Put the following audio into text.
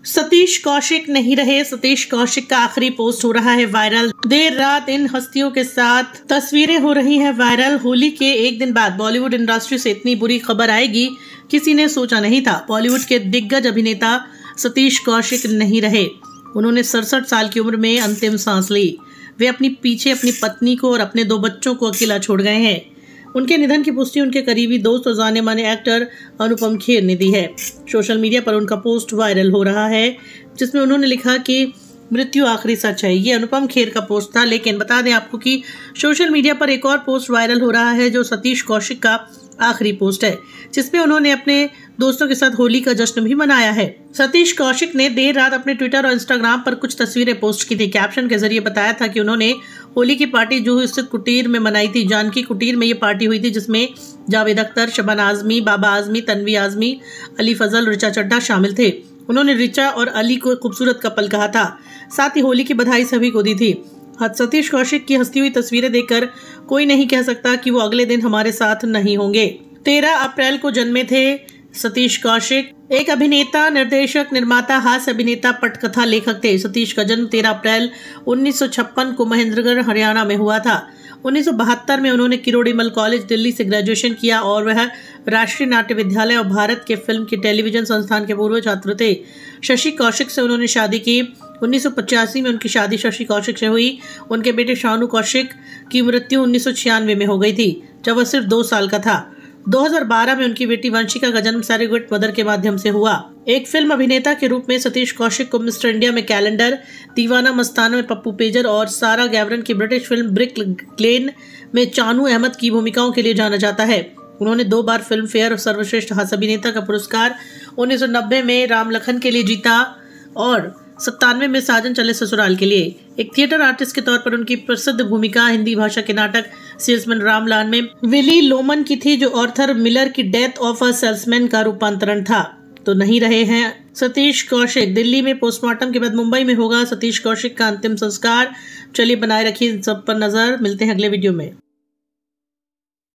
सतीश कौशिक नहीं रहे। सतीश कौशिक का आखिरी पोस्ट हो रहा है वायरल। देर रात इन हस्तियों के साथ तस्वीरें हो रही हैं वायरल। होली के एक दिन बाद बॉलीवुड इंडस्ट्री से इतनी बुरी खबर आएगी, किसी ने सोचा नहीं था। बॉलीवुड के दिग्गज अभिनेता सतीश कौशिक नहीं रहे। उन्होंने 67 साल की उम्र में अंतिम सांस ली। वे अपनी पत्नी को और अपने 2 बच्चों को अकेला छोड़ गए हैं। उनके निधन की पुष्टि उनके करीबी दोस्त और जाने माने एक्टर अनुपम खेर ने दी है। सोशल मीडिया पर उनका पोस्ट वायरल हो रहा है, जिसमें उन्होंने लिखा कि मृत्यु आखिरी सच है। ये अनुपम खेर का पोस्ट था, लेकिन बता दें आपको कि सोशल मीडिया पर एक और पोस्ट वायरल हो रहा है जो सतीश कौशिक का आखिरी पोस्ट है, जिसमें उन्होंने अपने दोस्तों के साथ होली का जश्न भी मनाया है। सतीश कौशिक ने देर रात अपने ट्विटर और इंस्टाग्राम पर कुछ तस्वीरें पोस्ट की थी। कैप्शन के जरिए बताया था कि उन्होंने होली की पार्टी जुहू स्थित कुटीर में मनाई थी। जानकी कुटीर में ये पार्टी हुई थी, जिसमें जावेद अख्तर, शबाना आजमी, बाबा आजमी, तन्वी आजमी, अली फजल, ऋचा चड्ढा शामिल थे। उन्होंने ऋचा और अली को खूबसूरत कपल कहा था। साथ ही होली की बधाई सभी को दी थी। सतीश कौशिक की हंसती हुई तस्वीरें देखकर कोई नहीं कह सकता कि वो अगले दिन हमारे साथ नहीं होंगे। 13 अप्रैल को जन्मे थे सतीश कौशिक। एक अभिनेता, निर्देशक, निर्माता, हास्य अभिनेता, पटकथा लेखक थे। सतीश का जन्म 13 अप्रैल 1956 को महेंद्रगढ़, हरियाणा में हुआ था। 1972 में उन्होंने किरोड़ीमल कॉलेज, दिल्ली से ग्रेजुएशन किया और वह राष्ट्रीय नाट्य विद्यालय और भारत के फिल्म के टेलीविजन संस्थान के पूर्व छात्र थे। शशि कौशिक से उन्होंने शादी की। 1985 में उनकी शादी शशि कौशिक से हुई। उनके बेटे शानू कौशिक की मृत्यु 1996 में हो गई थी, जब वह सिर्फ 2 साल का था। 2012 में उनकी बेटी वंशिका का जन्म सैरोगेट मदर के माध्यम से हुआ। एक फिल्म अभिनेता के रूप में सतीश कौशिक को मिस्टर इंडिया में कैलेंडर, दीवाना मस्ताना में पप्पू पेजर और सारा गैवरन की ब्रिटिश फिल्म ब्रिक लेन में चानू अहमद की भूमिकाओं के लिए जाना जाता है। उन्होंने 2 बार फिल्म फेयर और सर्वश्रेष्ठ हास्य अभिनेता का पुरस्कार 1990 में राम लखन के लिए जीता और 97 में साजन चले ससुराल के लिए। एक थिएटर आर्टिस्ट के तौर पर उनकी प्रसिद्ध भूमिका हिंदी भाषा के नाटक सेल्समैन रामलाल में विली लोमन की थी, जो आर्थर मिलर की डेथ ऑफ अ सेल्समैन का रूपांतरण था। तो नहीं रहे हैं सतीश कौशिक। दिल्ली में पोस्टमार्टम के बाद मुंबई में होगा सतीश कौशिक का अंतिम संस्कार। चलिए बनाए रखिए सब पर नजर। मिलते हैं अगले वीडियो में।